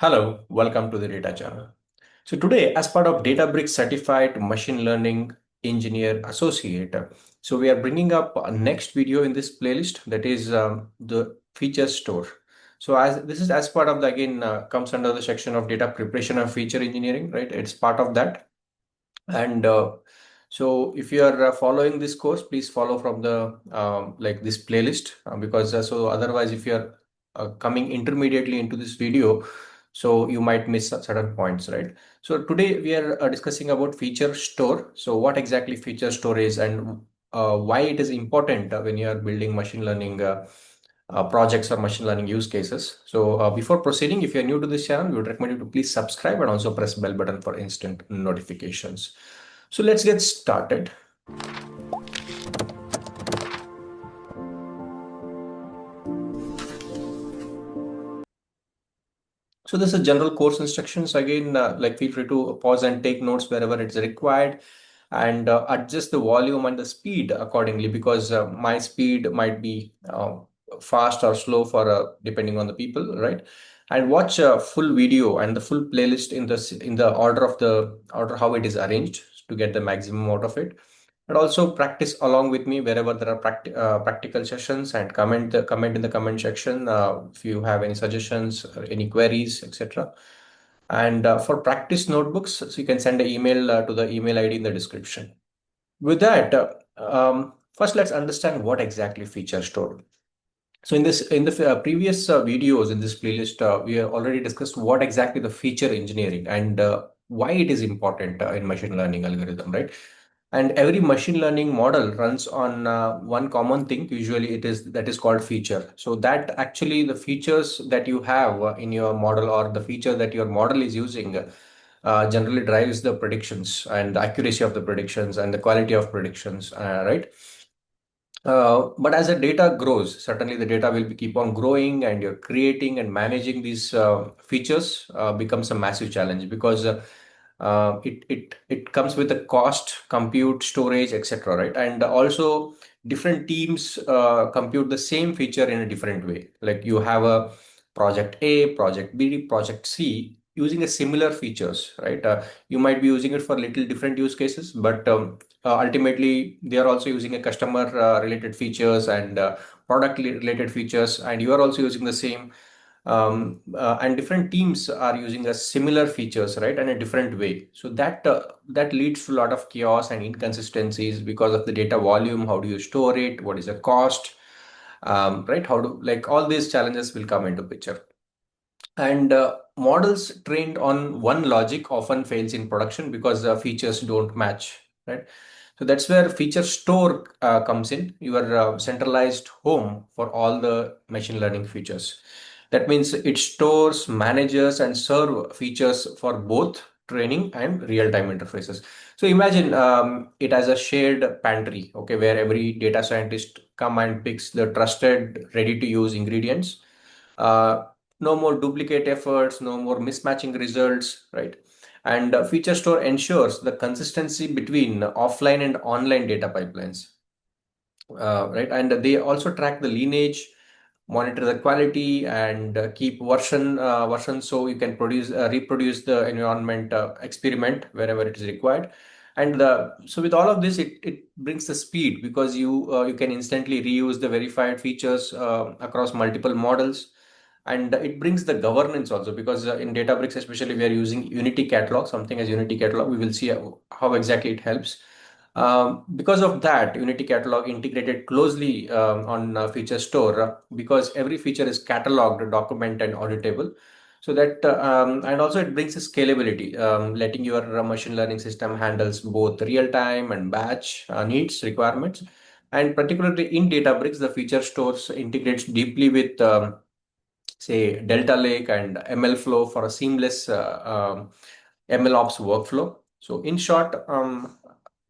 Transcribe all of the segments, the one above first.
Hello, welcome to the Data Channel. So today, as part of Databricks Certified Machine Learning Engineer Associate, so we are bringing up a next video in this playlist, that is the feature store. So as this is as part of the again comes under the section of data preparation and feature engineering, right? It's part of that. And so if you are following this course, please follow from the like this playlist because so otherwise if you are coming intermediately into this video, so you might miss certain points, right? So today we are discussing about feature store. So what exactly feature store is and why it is important when you are building machine learning projects or machine learning use cases. So before proceeding, if you're new to this channel, we would recommend you to please subscribe and also press bell button for instant notifications. So let's get started. So this is general course instructions. Again, like feel free to pause and take notes wherever it's required and adjust the volume and the speed accordingly because my speed might be fast or slow for depending on the people, right? And watch a full video and the full playlist in the order of the order how it is arranged to get the maximum out of it. And also practice along with me wherever there are practical sessions and comment in the comment section if you have any suggestions or any queries, etc. And for practice notebooks, so you can send an email to the email ID in the description. With that, first let's understand what exactly feature store. So in the previous videos in this playlist, we have already discussed what exactly the feature engineering and why it is important in machine learning algorithm, right? And every machine learning model runs on one common thing. Usually it is that is called feature. So that actually the features that you have in your model or the feature that your model is using generally drives the predictions and the accuracy of the predictions and the quality of predictions, right? But as the data grows, certainly the data will keep on growing, and you're creating and managing these features becomes a massive challenge because it comes with a cost, compute, storage, etc. Right, and also different teams compute the same feature in a different way. Like you have a project A, project B, project C using a similar features, right? You might be using it for little different use cases, but ultimately they are also using a customer related features and product related features, and you are also using the same and different teams are using a similar features, right, and a different way. So that leads to a lot of chaos and inconsistencies because of the data volume. How do you store it? What is the cost? Right, how do, like, all these challenges will come into picture. And models trained on one logic often fails in production because the features don't match, right? So that's where feature store comes in, your centralized home for all the machine learning features. That means it stores, manages, and serve features for both training and real-time interfaces. So imagine it as a shared pantry, okay, where every data scientist come and picks the trusted, ready-to-use ingredients. Uh, no more duplicate efforts, no more mismatching results, right? And feature store ensures the consistency between offline and online data pipelines, right? And they also track the lineage, monitor the quality, and keep version so you can reproduce the environment experiment wherever it is required. And so with all of this, it brings the speed because you can instantly reuse the verified features across multiple models. And it brings the governance also because in Databricks especially we are using Unity Catalog, something as Unity Catalog. We will see how exactly it helps. Because of that, Unity Catalog integrated closely on Feature Store because every feature is cataloged, documented, and auditable. So that and also it brings a scalability, letting your machine learning system handles both real time and batch needs requirements. And particularly in Databricks, the feature stores integrates deeply with say Delta Lake and MLflow for a seamless MLOps workflow. So in short,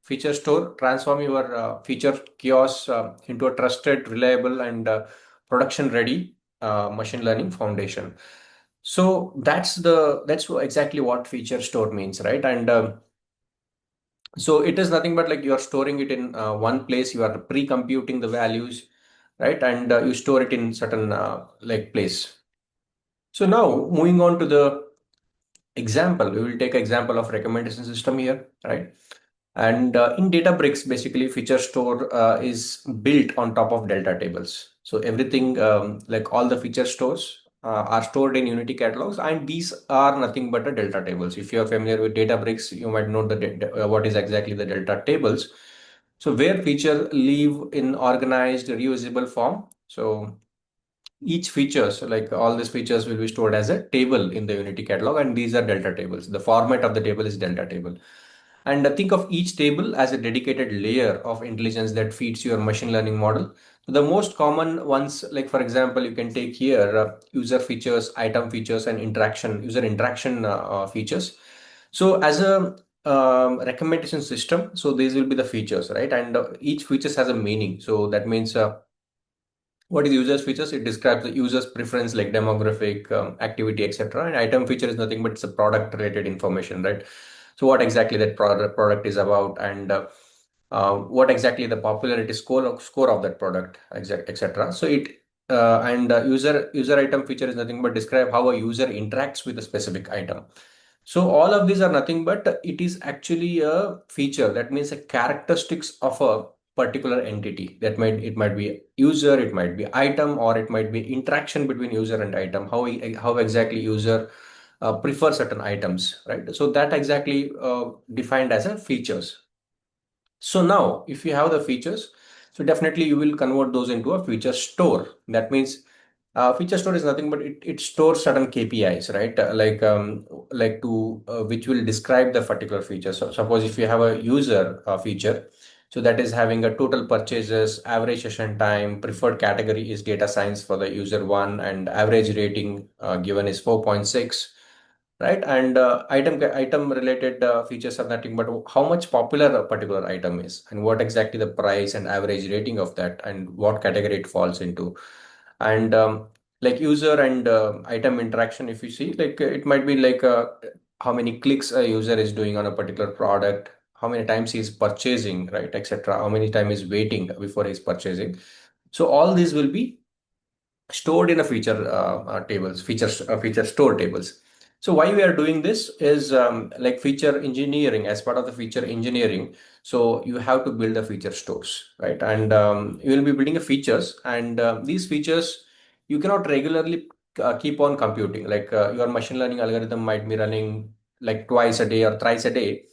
feature store transform your feature chaos into a trusted, reliable, and production ready machine learning foundation. So that's exactly what feature store means, right? And so it is nothing but like you are storing it in one place. You are pre-computing the values, right? And you store it in certain like place. So now moving on to the example, we will take example of recommendation system here, right? And in Databricks, basically, feature store is built on top of Delta tables. So everything, like all the feature stores, are stored in Unity catalogs, and these are nothing but the Delta tables. If you are familiar with Databricks, you might know what is exactly the Delta tables. So where feature live in organized, reusable form. So each feature, so like all these features will be stored as a table in the Unity catalog, and these are Delta tables. The format of the table is Delta table. And think of each table as a dedicated layer of intelligence that feeds your machine learning model. So the most common ones, like for example, you can take here user features, item features, and user interaction features. So as a recommendation system, so these will be the features, right? And each features has a meaning. So that means what is users features? It describes the user's preference like demographic, activity, etc. And item feature is nothing but it's a product related information, right? So what exactly that product is about, and what exactly the popularity score of that product, etc. So it and user item feature is nothing but describe how a user interacts with a specific item. So all of these are nothing but it is actually a feature. That means a characteristics of a particular entity. It might be user, it might be item, or it might be interaction between user and item. How exactly user prefer certain items, right? So that exactly defined as a features. So now, if you have the features, so definitely you will convert those into a feature store. That means feature store is nothing but it stores certain KPIs, right? Like to which will describe the particular feature. So suppose if you have a user feature, so that is having a total purchases, average session time, preferred category is data science for the user one, and average rating given is 4.6, right? And item related features are nothing but how much popular a particular item is, and what exactly the price and average rating of that, and what category it falls into. And like user and item interaction, if you see, like it might be like how many clicks a user is doing on a particular product, how many times he's purchasing, right, etc., how many time is waiting before he's purchasing. So all these will be stored in a feature store tables. So why we are doing this is like feature engineering. As part of the feature engineering, so you have to build the feature stores, right? And you will be building the features, and these features you cannot regularly keep on computing. Like your machine learning algorithm might be running like twice a day or thrice a day.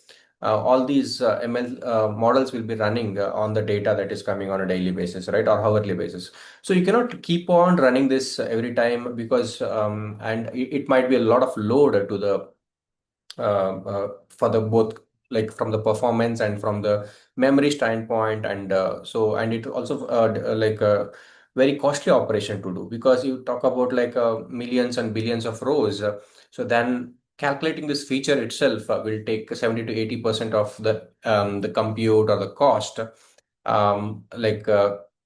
All these ML models will be running on the data that is coming on a daily basis, right, or hourly basis. So you cannot keep on running this every time, because and it might be a lot of load to the for the both, like from the performance and from the memory standpoint. And and it also like a very costly operation to do, because you talk about like millions and billions of rows. So then calculating this feature itself will take 70 to 80% of the compute or the cost, like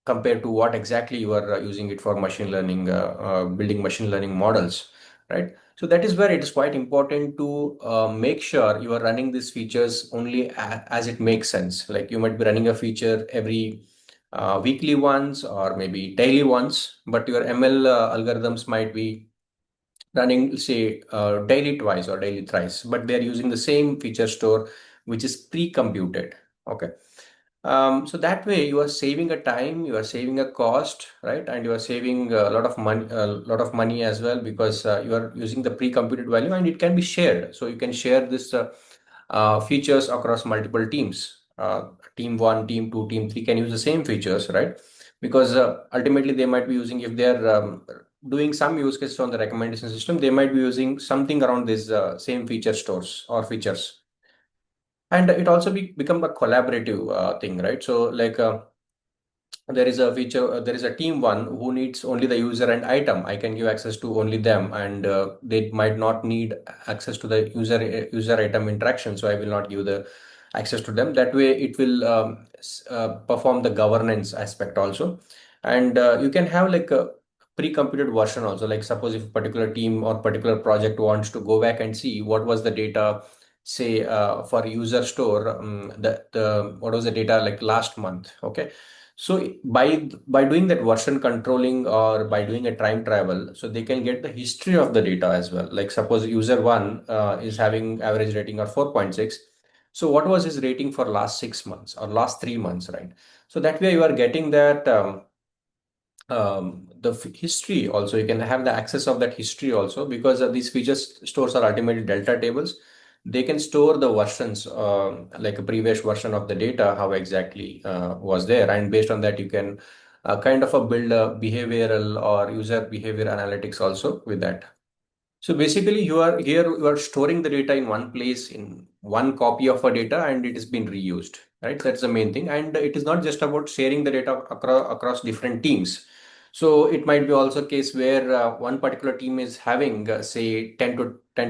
compared to what exactly you are using it for machine learning, building machine learning models, right? So that is where it is quite important to make sure you are running these features only as it makes sense. Like you might be running a feature every weekly once or maybe daily once, but your ML algorithms might be running, say, daily twice or daily thrice, but they're using the same feature store, which is pre-computed. Okay. So that way you are saving a time, you are saving a cost, right? And you are saving a lot of money as well, because you are using the pre-computed value, and it can be shared. So you can share this features across multiple teams. Team one, team two, team three can use the same features, right? Because ultimately they might be using, if they're doing some use cases on the recommendation system, they might be using something around this same feature stores or features. And it also become a collaborative thing, right? So like there is a feature, there is a team one who needs only the user and item. I can give access to only them, and they might not need access to the user item interaction, so I will not give the access to them. That way it will perform the governance aspect also. And you can have like a pre-computed version also. Like suppose if a particular team or particular project wants to go back and see what was the data, say for user store, the what was the data like last month. Okay. So by doing that version controlling or by doing a time travel, so they can get the history of the data as well. Like suppose user one is having average rating of 4.6. So what was his rating for last 6 months or last 3 months, right? So that way you are getting that the history also. You can have the access of that history also, because these features stores are ultimately delta tables. They can store the versions, like a previous version of the data, how exactly was there, and based on that you can kind of build a behavioral or user behavior analytics also with that. So basically, you are storing the data in one place in one copy of a data, and it is being reused, right? That's the main thing. And it is not just about sharing the data across different teams. So it might be also a case where one particular team is having, say, 10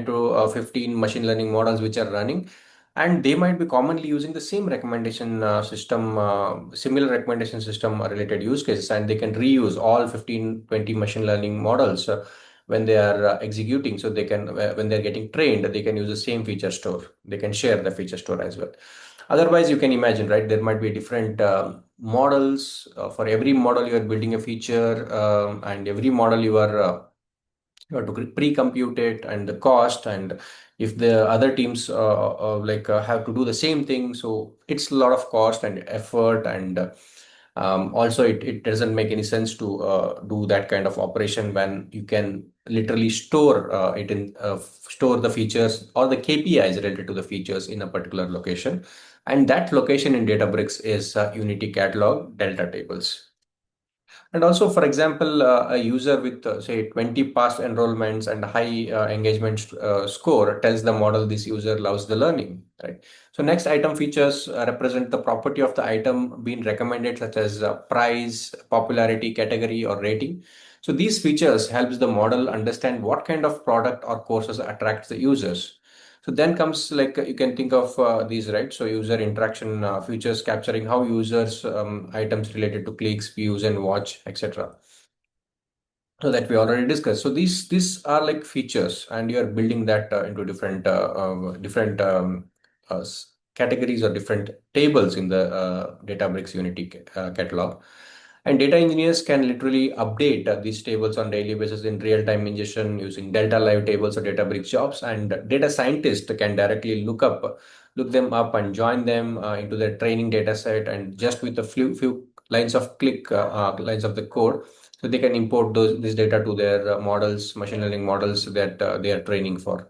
to 15 machine learning models which are running, and they might be commonly using the same recommendation system, similar recommendation system related use cases, and they can reuse all 15, 20 machine learning models when they are executing. So they can, when they're getting trained, they can use the same feature store. They can share the feature store as well. Otherwise, you can imagine, right? There might be different models. For every model, you are building a feature, and every model you have to pre-compute it and the cost, and if the other teams have to do the same thing, so it's a lot of cost and effort, and also it doesn't make any sense to do that kind of operation when you can literally store store the features or the KPIs related to the features in a particular location, and that location in Databricks is Unity Catalog Delta Tables. And also, for example, a user with, say, 20 past enrollments and high engagement score tells the model this user loves the learning, right? So next item features represent the property of the item being recommended, such as price, popularity, category, or rating. So these features helps the model understand what kind of product or courses attracts the users. So then comes, like, you can think of these, right? So user interaction features capturing how users items related to clicks, views, and watch, etc. So that we already discussed. So these are like features, and you are building that into different categories or different tables in the Databricks Unity catalog. And data engineers can literally update these tables on daily basis in real-time ingestion using Delta Live tables or Databricks jobs. And data scientists can directly look them up and join them into their training data set. And just with a few lines of lines of the code, so they can import this data to their models, machine learning models that they are training for.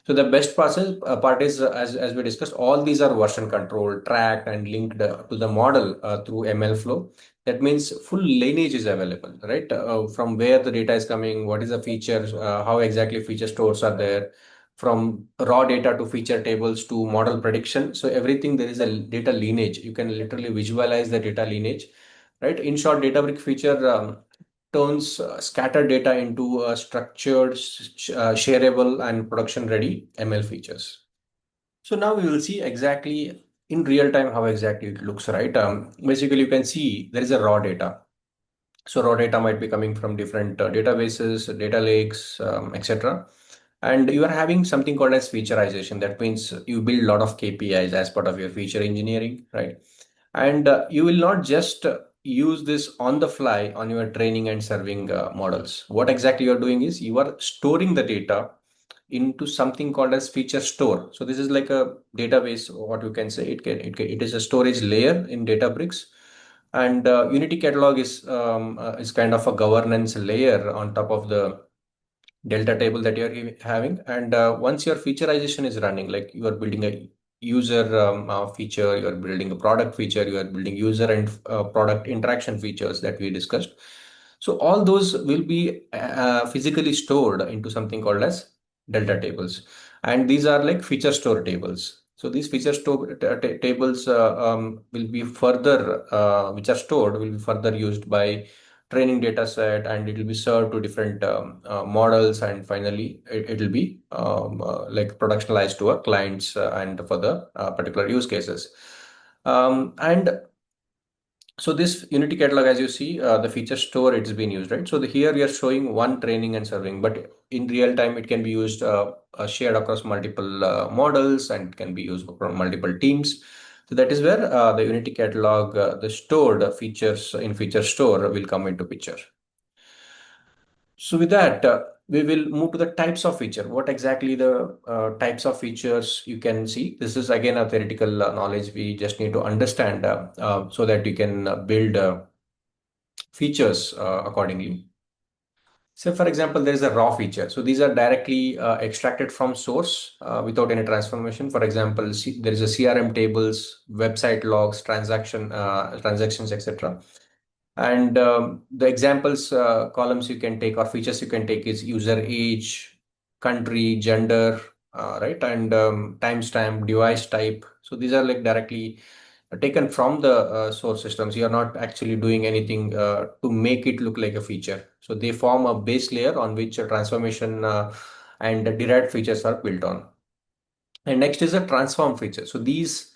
So the best part is, as we discussed, all these are version controlled, tracked, and linked to the model through MLflow. That means full lineage is available, right? From where the data is coming, what is the features, how exactly feature stores are there, from raw data to feature tables to model prediction. So everything, there is a data lineage. You can literally visualize the data lineage, right? In short, Databricks feature turns scattered data into structured, shareable, and production-ready ML features. So now we will see exactly in real time how exactly it looks, right? Basically, you can see there is a raw data. So raw data might be coming from different databases, data lakes, etc. And you are having something called as featureization. That means you build a lot of KPIs as part of your feature engineering, right? And you will not just use this on the fly on your training and serving models. What exactly you're doing is you are storing the data into something called as feature store. So this is like a database, what you can say. It is a storage layer in Databricks, and Unity Catalog is kind of a governance layer on top of the delta table that you're having. And once your featureization is running, like you are building a user feature, you are building a product feature, you are building user and product interaction features that we discussed. So all those will be physically stored into something called as delta tables. And these are like feature store tables. So these feature store tables will be further, which are stored, will be further used by training data set, and it will be served to different models, and finally it will be like productionalized to our clients and for the particular use cases. And so this Unity Catalog, as you see, the feature store, it's been used, right? So here we are showing one training and serving, but in real time it can be used shared across multiple models, and can be used from multiple teams. So that is where the Unity catalog, the stored features in feature store will come into picture. So with that, we will move to the types of feature. What exactly the types of features you can see? This is again a theoretical knowledge we just need to understand so that you can build features accordingly. So for example, there is a raw feature. So these are directly extracted from source without any transformation. For example, there is a CRM tables, website logs, transactions, etc. And the examples columns you can take or features you can take is user age, country, gender, right, and timestamp, device type. So these are like directly taken from the source systems. You are not actually doing anything to make it look like a feature. So they form a base layer on which a transformation and derived features are built on. And next is a transform feature. So these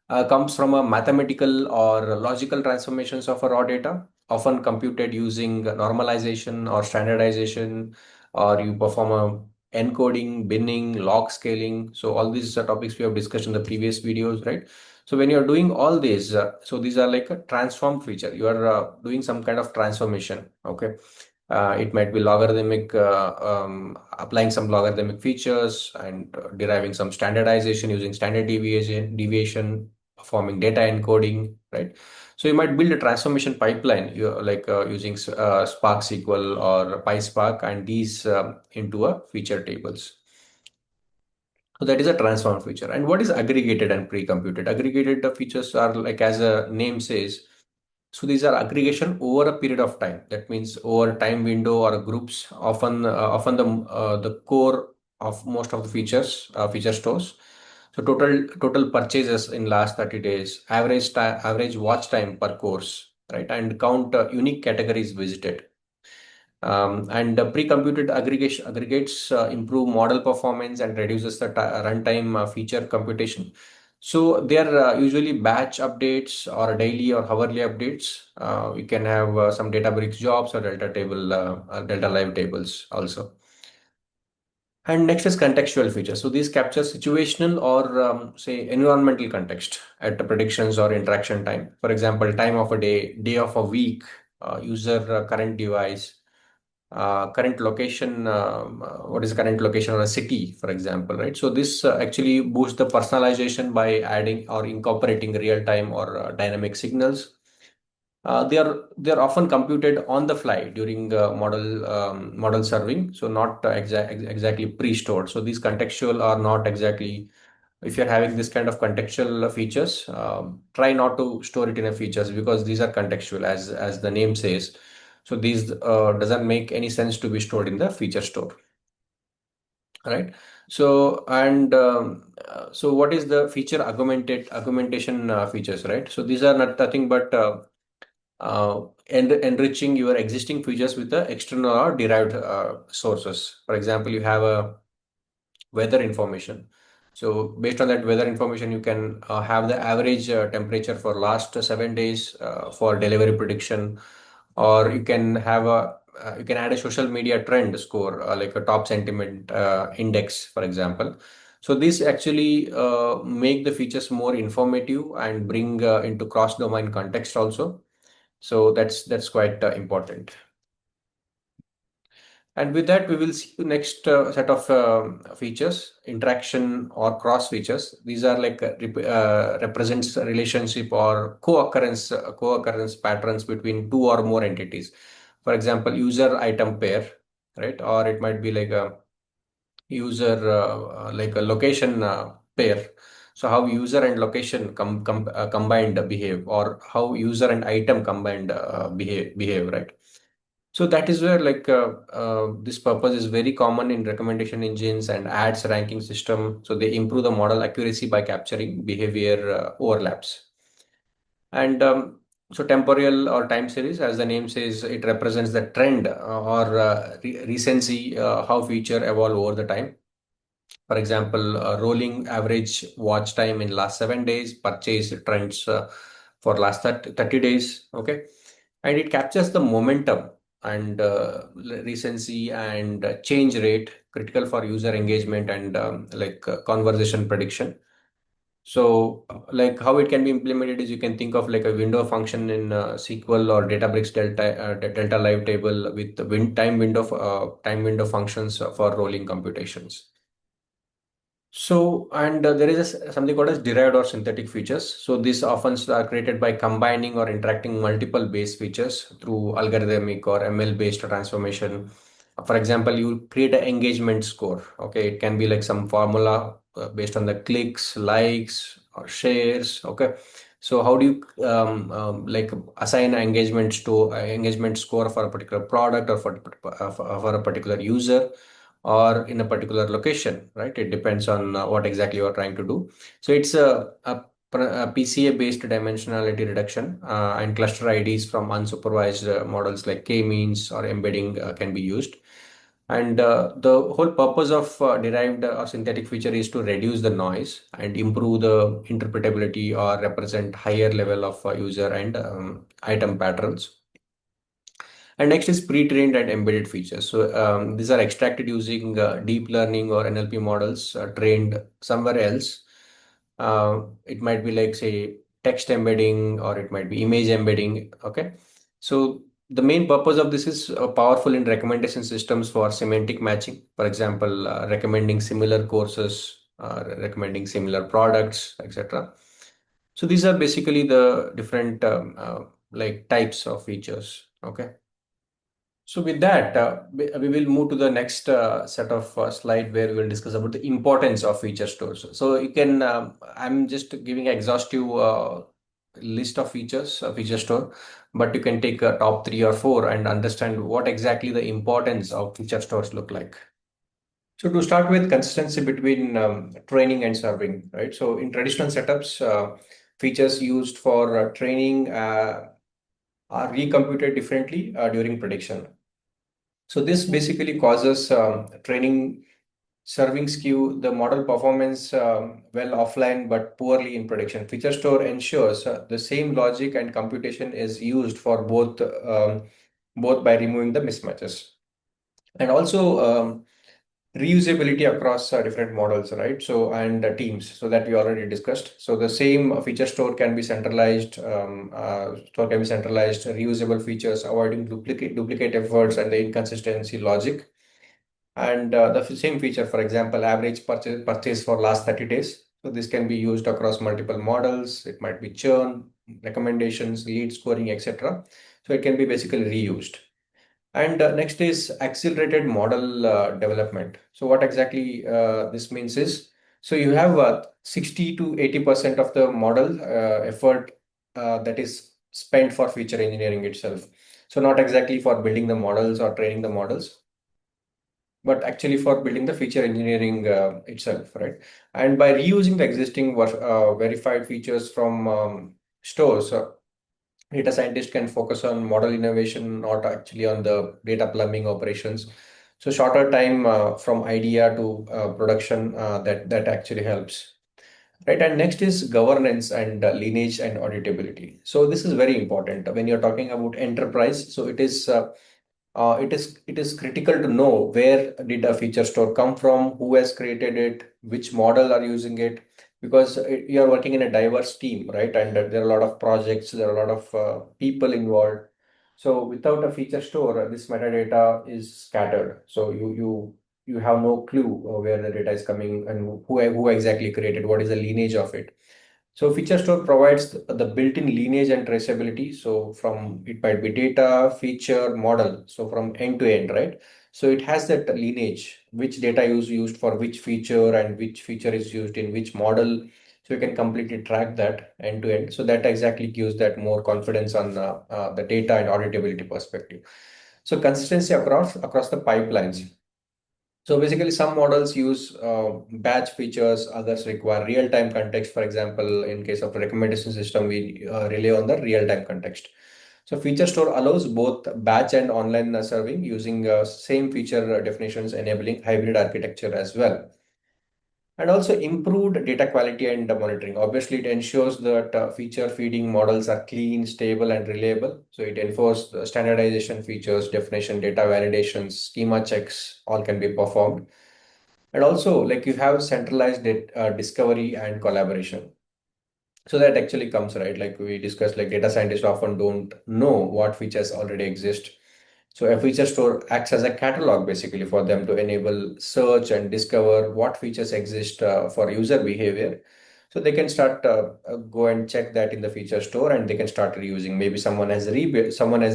comes from a mathematical or logical transformations of a raw data, often computed using normalization or standardization, or you perform a encoding, binning, log scaling. So all these are topics we have discussed in the previous videos, right? So when you're doing all these, so these are like a transform feature. You are doing some kind of transformation, okay? It might be logarithmic, applying some logarithmic features and deriving some standardization using standard deviation, performing data encoding, right? So you might build a transformation pipeline, using Spark SQL or PySpark, and these into a feature tables. So that is a transform feature. And what is aggregated and pre-computed? Aggregated features are like, as a name says, so these are aggregation over a period of time. That means over time window or groups. Often the core of most of the feature stores. So total purchases in last 30 days, average watch time per course, right, and count unique categories visited. And pre-computed aggregation aggregates improve model performance and reduces the runtime feature computation. So they are usually batch updates or daily or hourly updates. You can have some Databricks jobs or Delta Live tables also. And next is contextual features. So these capture situational or say environmental context at the predictions or interaction time. For example, time of a day of a week, user current device, current location, what is the current location of a city, for example, right? So this actually boosts the personalization by adding or incorporating real-time or dynamic signals. They are often computed on the fly during model serving, so not exactly pre-stored. So these contextual are not exactly. If you're having this kind of contextual features, try not to store it in a features because these are contextual, as the name says. So these doesn't make any sense to be stored in the feature store, right? So and so what is the feature augmentation features, right? So these are nothing but enriching your existing features with the external or derived sources. For example, you have a weather information. So based on that weather information, you can have the average temperature for last 7 days for delivery prediction, or you can have you can add a social media trend score like a top sentiment index, for example. So these actually make the features more informative and bring into cross-domain context also. So that's quite important. And with that, we will see the next set of features, interaction or cross features. These are like represents a relationship or co-occurrence patterns between two or more entities. For example, user item pair, right? Or it might be like a user like a location pair. So how user and location combined behave, or how user and item combined behave, right? So that is where this purpose is very common in recommendation engines and ads ranking system. So they improve the model accuracy by capturing behavior overlaps. And so temporal or time series, as the name says, it represents the trend or recency, how feature evolve over the time. For example, rolling average watch time in last 7 days, purchase trends for last 30 days. Okay. And it captures the momentum and recency and change rate critical for user engagement and conversation prediction. So, like how it can be implemented is you can think of like a window function in SQL or Databricks Delta Live table with the time window functions for rolling computations. So, and there is something called as derived or synthetic features. So, these often are created by combining or interacting multiple base features through algorithmic or ML based transformation. For example, you create an engagement score. Okay, it can be like some formula based on the clicks, likes, or shares. Okay, so how do you like assign an engagement score for a particular product or for a particular user? Or in a particular location, right? It depends on what exactly you are trying to do. So it's a PCA-based dimensionality reduction and cluster IDs from unsupervised models like k-means or embedding can be used. And the whole purpose of derived or synthetic feature is to reduce the noise and improve the interpretability or represent higher level of user and item patterns. And next is pre-trained and embedded features. So these are extracted using deep learning or NLP models trained somewhere else. It might be like say text embedding or it might be image embedding. Okay. So the main purpose of this is powerful in recommendation systems for semantic matching. For example, recommending similar courses, recommending similar products, etc. So these are basically the different like types of features. Okay. So with that, we will move to the next set of slide where we will discuss about the importance of feature stores. So you can, I'm just giving an exhaustive list of features, feature store, but you can take a top three or four and understand what exactly the importance of feature stores look like. So to start with, consistency between training and serving, right? So in traditional setups, features used for training are recomputed differently during prediction. So this basically causes training serving skew, the model performance well offline but poorly in production. Feature store ensures the same logic and computation is used for both by removing the mismatches and also reusability across different models, right? So and teams, so that we already discussed. So the same feature store can be centralized, reusable features, avoiding duplicate efforts and the inconsistency logic. And the same feature, for example, average purchase for last 30 days. So this can be used across multiple models. It might be churn, recommendations, lead scoring, etc. So it can be basically reused. And next is accelerated model development. So what exactly this means is, so you have 60 to 80% of the model effort that is spent for feature engineering itself. So not exactly for building the models or training the models, but actually for building the feature engineering itself, right? And by reusing the existing verified features from stores, data scientists can focus on model innovation, not actually on the data plumbing operations. So shorter time from idea to production, that actually helps. Right, and next is governance and lineage and auditability. So this is very important when you're talking about enterprise. So it is critical to know where did a feature store come from, who has created it, which model are using it, because you are working in a diverse team, right? And there are a lot of projects, there are a lot of people involved. So without a feature store, this metadata is scattered. So you have no clue where the data is coming and who exactly created, what is the lineage of it. So feature store provides the built-in lineage and traceability. So from it might be data, feature, model. So from end to end, right? So it has that lineage, which data is used for which feature and which feature is used in which model. So you can completely track that end to end. So that exactly gives that more confidence on the data and auditability perspective. So consistency across the pipelines. So basically, some models use batch features, others require real-time context. For example, in case of recommendation system, we rely on the real-time context. So feature store allows both batch and online serving using same feature definitions, enabling hybrid architecture as well. And also improved data quality and monitoring. Obviously, it ensures that feature feeding models are clean, stable, and reliable. So it enforces the standardization features, definition, data validations, schema checks, all can be performed. And also, like you have centralized discovery and collaboration. So that actually comes right, like we discussed, like data scientists often don't know what features already exist. So a feature store acts as a catalog basically for them to enable search and discover what features exist for user behavior. So they can start go and check that in the feature store, and they can start reusing. Maybe someone has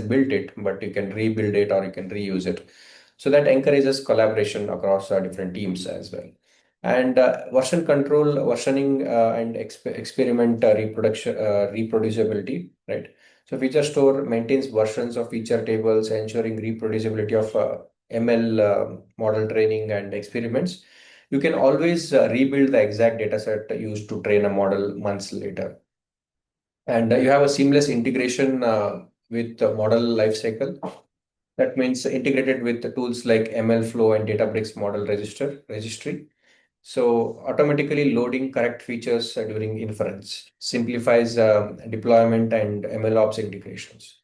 built it, but you can rebuild it or you can reuse it. So that encourages collaboration across different teams as well. And version control, versioning, and experiment reproducibility, right? So feature store maintains versions of feature tables, ensuring reproducibility of ML model training and experiments. You can always rebuild the exact data set used to train a model months later. And you have a seamless integration with the model lifecycle. That means integrated with the tools like MLflow and Databricks model registry. So automatically loading correct features during inference simplifies deployment and MLOps integrations.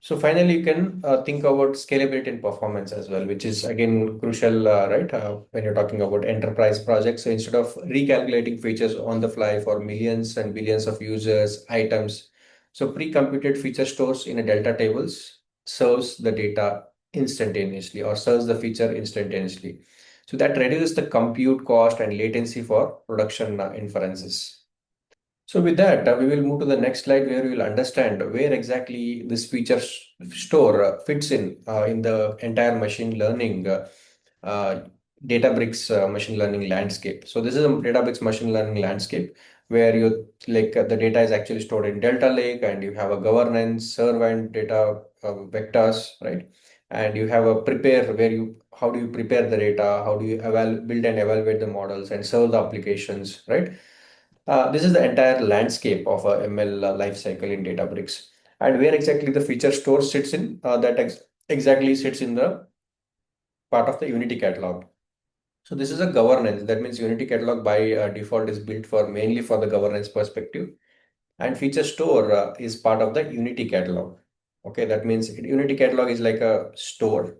So finally, you can think about scalability and performance as well, which is again crucial, right? When you're talking about enterprise projects. So instead of recalculating features on the fly for millions and billions of users, items, so pre-computed feature stores in a delta tables serves the data instantaneously or serves the feature instantaneously. So that reduces the compute cost and latency for production inferences. So with that, we will move to the next slide where we will understand where exactly this store fits in the entire machine learning uh, Databricks machine learning landscape. So this is a Databricks machine learning landscape where the data is actually stored in Delta Lake, and you have a governance, serve and data vectors, right? And you have a prepare where how do you prepare the data, how do you build and evaluate the models and serve the applications, right? This is the entire landscape of a ML lifecycle in Databricks. And where exactly the feature store sits in, exactly sits in the part of the Unity catalog. So this is a governance. That means Unity catalog by default is built for mainly for the governance perspective, and feature store is part of the Unity catalog. Okay, that means Unity catalog is like a store,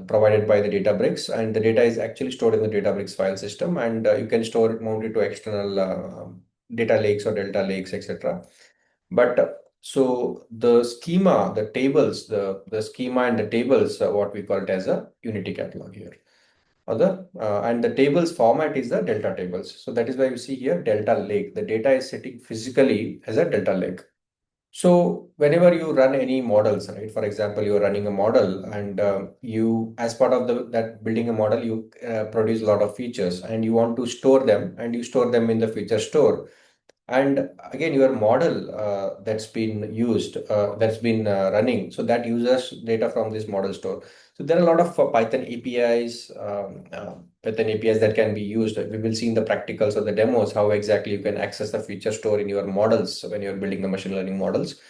provided by the Databricks, and the data is actually stored in the Databricks file system, and you can store it mounted to external data lakes or delta lakes, etc. But so the schema, the tables, the schema and the tables, what we call it as a Unity catalog here. And the tables format is the delta tables. So that is why you see here delta lake. The data is sitting physically as a delta lake. So whenever you run any models, right? For example, you're running a model, and as part of that building a model, you produce a lot of features, and you want to store them, and you store them in the feature store. And again, your model that's been running, so that uses data from this model store. So there are a lot of Python APIs that can be used. We will see in the practicals or the demos how exactly you can access the feature store in your models when you're building the machine learning models.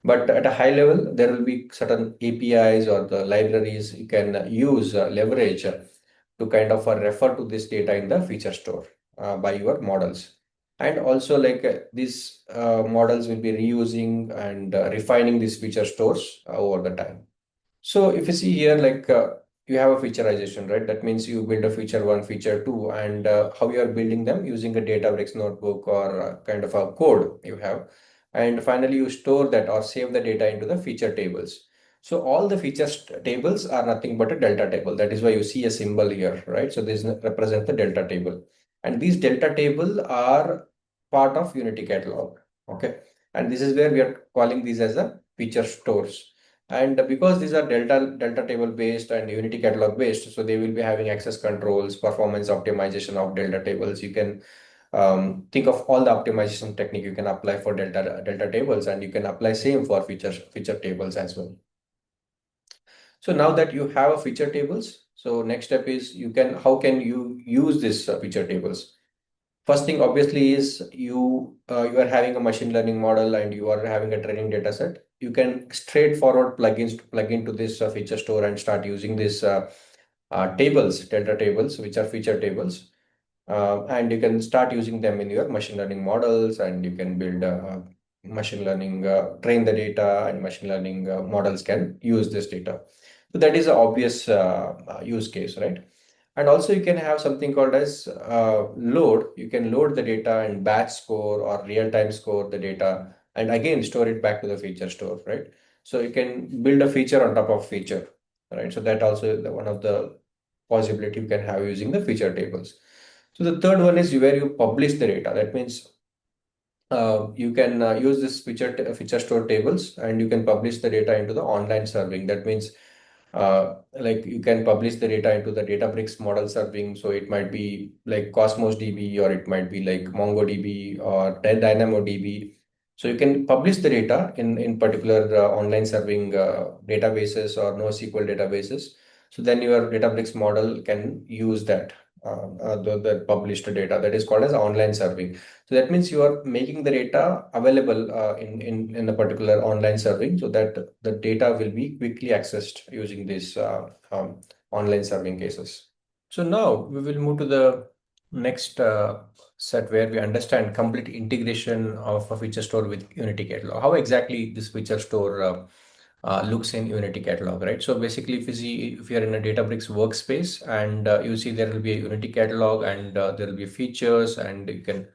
But at a high level, there will be certain APIs or the libraries you can leverage to kind of refer to this data in the feature store by your models. And also, these models will be reusing and refining these feature stores over the time. So if you see here, you have a featureization, right? That means you build a feature one, feature two, and how you are building them using a Databricks notebook or kind of a code you have. And finally, you store that or save the data into the feature tables. So all the tables are nothing but a delta table. That is why you see a symbol here, right? So this represents the delta table. And these delta table are part of Unity catalog. Okay. And this is where we are calling these as a feature stores. And because these are delta table based and Unity catalog based, so they will be having access controls, performance optimization of delta tables. You can think of all the optimization technique you can apply for delta tables, and you can apply same for feature tables as well. So now that you have a feature tables, so next step is how can you use this feature tables? First thing obviously is you are having a machine learning model and you are having a training data set. You can straightforward plugins to plug into this feature store and start using this delta tables, which are feature tables. And you can start using them in your machine learning models, and you can build machine learning, train the data, and machine learning models can use this data. So that is an obvious use case, right? And also you can have something called as load. You can load the data and batch score or real-time score the data and again store it back to the feature store, right? So you can build a feature on top of feature, right? So that also one of the possibility you can have using the feature tables. So the third one is where you publish the data. That means you can use this feature store tables and you can publish the data into the online serving. That means like you can publish the data into the Databricks model serving. So it might be like Cosmos DB or it might be like MongoDB or DynamoDB. So you can publish the data in particular online serving databases or NoSQL databases. So then your Databricks model can use that the published data that is called as online serving. So that means you are making the data available in a particular online serving so that the data will be quickly accessed using these online serving cases. So now we will move to the next set where we understand complete integration of a feature store with Unity Catalog. How exactly this feature store looks in Unity Catalog, right? So basically, if you're in a Databricks workspace and you see there will be a Unity Catalog and there will be features and you can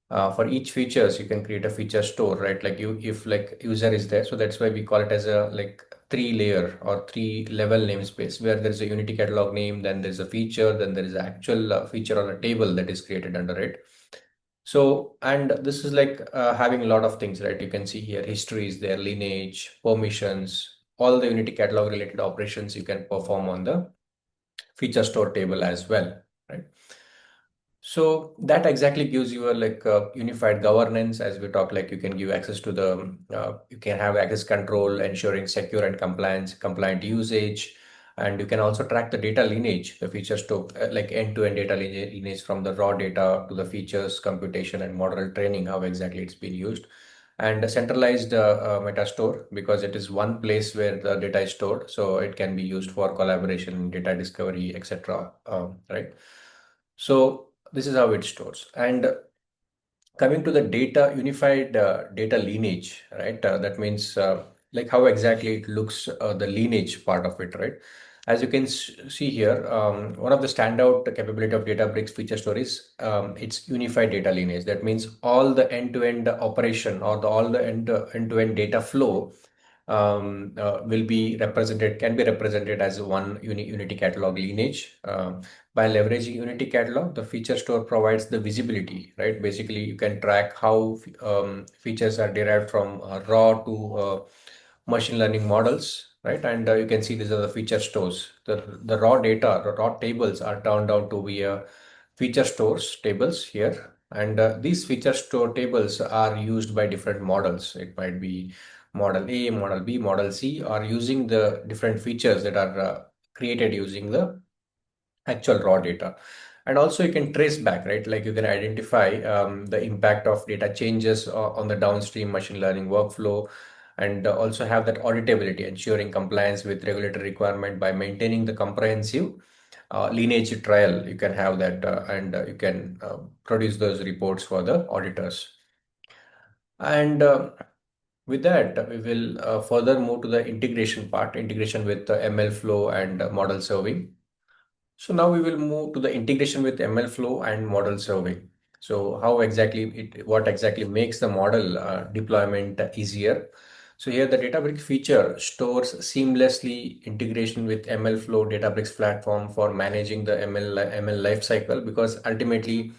for each features you can create a feature store, right? Like you if like user is there, so that's why we call it as a like three layer or three level namespace where there's a Unity Catalog name, then there's a feature, then there is an actual feature or a table that is created under it. So, and this is like having a lot of things, right? You can see here history is there, lineage, permissions, all the Unity Catalog related operations you can perform on the feature store table as well, right? So that exactly gives you a like unified governance, as we talk. Like you can give access to the, you can have access control, ensuring secure and compliant usage, and you can also track the data lineage, the features to like end-to-end data lineage from the raw data to the features computation and model training, how exactly it's been used, and a centralized meta store because it is one place where the data is stored, so it can be used for collaboration, data discovery, etc. Right. So this is how it stores. And coming to the data unified data lineage, right? That means like how exactly it looks, the lineage part of it, right? As you can see here, one of the standout capability of Databricks feature stories, it's unified data lineage. That means all the end-to-end operation or all the end-to-end data flow will be represented, can be represented as one Unity Catalog lineage. By leveraging Unity Catalog, the feature store provides the visibility, right? Basically, you can track how features are derived from raw to machine learning models, right? And you can see these are the feature stores. The raw data, the raw tables are turned down to be feature stores tables here. And these feature store tables are used by different models. It might be model A, model B, model C, or using the different features that are created using the actual raw data. And also you can trace back, right? Like you can identify the impact of data changes on the downstream machine learning workflow, and also have that auditability, ensuring compliance with regulatory requirement by maintaining the comprehensive lineage trail. You can have that and you can produce those reports for the auditors. And with that, we will further move to the integration part, integration with MLflow and model serving. So now we will move to the integration with MLflow and model serving. So how exactly what exactly makes the model deployment easier? So here the Databricks feature stores seamlessly integration with MLflow Databricks platform for managing the ML lifecycle, because ultimately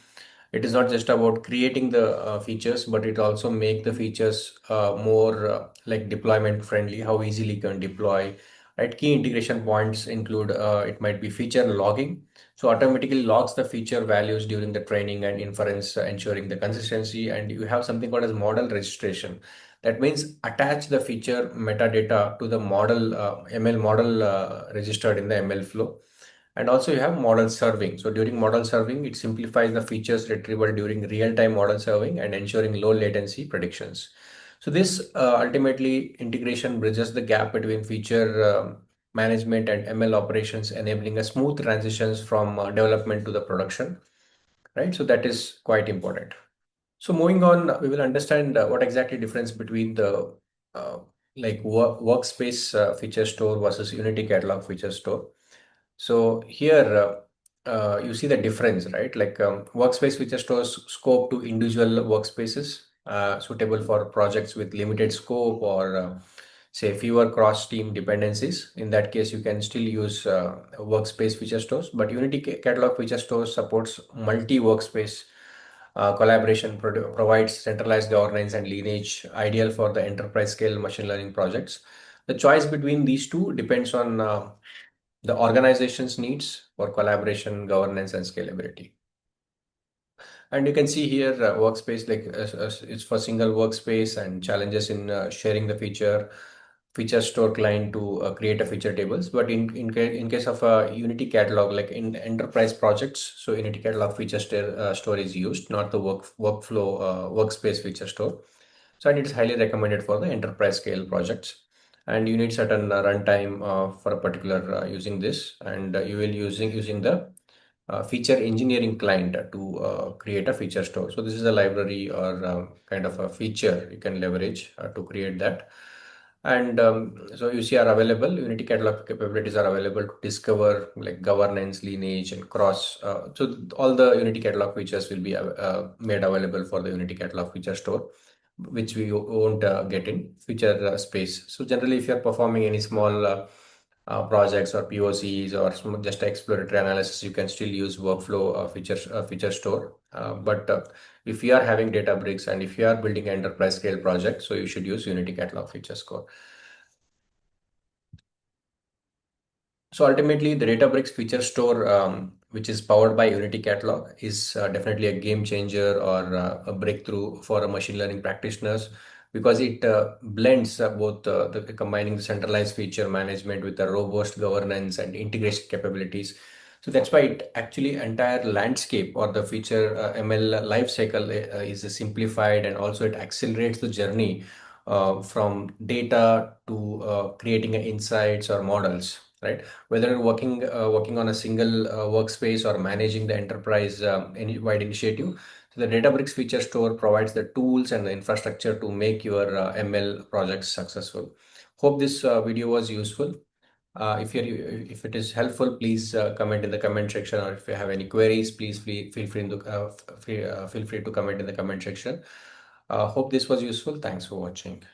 it is not just about creating the features, but it also make the features more like deployment friendly, how easily you can deploy. Right, key integration points include it might be feature logging, so automatically logs the feature values during the training and inference, ensuring the consistency. And you have something called as model registration. That means attach the feature metadata to the model ML model registered in the ML flow. And also you have model serving. So during model serving, it simplifies the features retrieval during real-time model serving and ensuring low latency predictions. So this ultimately integration bridges the gap between feature management and ML operations, enabling a smooth transitions from development to the production, right? So that is quite important. So moving on, we will understand what exactly difference between the uh, like workspace feature store versus Unity Catalog feature store. So here you see the difference, right? Like workspace feature stores scope to individual workspaces suitable for projects with limited scope or say fewer cross-team dependencies. In that case, you can still use workspace feature stores, but Unity Catalog feature stores supports multi-workspace collaboration, provides centralized governance and lineage, ideal for the enterprise scale machine learning projects. The choice between these two depends on the organization's needs for collaboration, governance, and scalability. And you can see here workspace like it's for single workspace and challenges in sharing the feature store client to create a feature tables. But in case of a Unity catalog, like in enterprise projects, so Unity catalog store is used, not the workflow workspace feature store. So and it is highly recommended for the enterprise scale projects. And you need certain runtime for a particular using this, and you will using the feature engineering client to create a feature store. So this is a library or kind of a feature you can leverage to create that. And so you see are available, Unity catalog capabilities are available to discover like governance, lineage, and cross. So all the Unity catalog features will be made available for the Unity catalog feature store, which we won't get in feature space. So generally, if you're performing any small projects or POCs or just exploratory analysis, you can still use workflow feature store. But if you are having Databricks and if you are building an enterprise scale project, so you should use Unity Catalog Feature Store. So ultimately, the Databricks feature store, which is powered by Unity Catalog, is definitely a game changer or a breakthrough for a machine learning practitioners because it blends both the combining the centralized feature management with the robust governance and integration capabilities. So that's why it actually entire landscape or the feature ML lifecycle is simplified, and also it accelerates the journey from data to creating insights or models, right? Whether you're working on a single workspace or managing the enterprise any wide initiative. So the Databricks feature store provides the tools and the infrastructure to make your ML projects successful. Hope this video was useful. If it is helpful, please comment in the comment section, or if you have any queries, please feel free to comment in the comment section. Hope this was useful. Thanks for watching.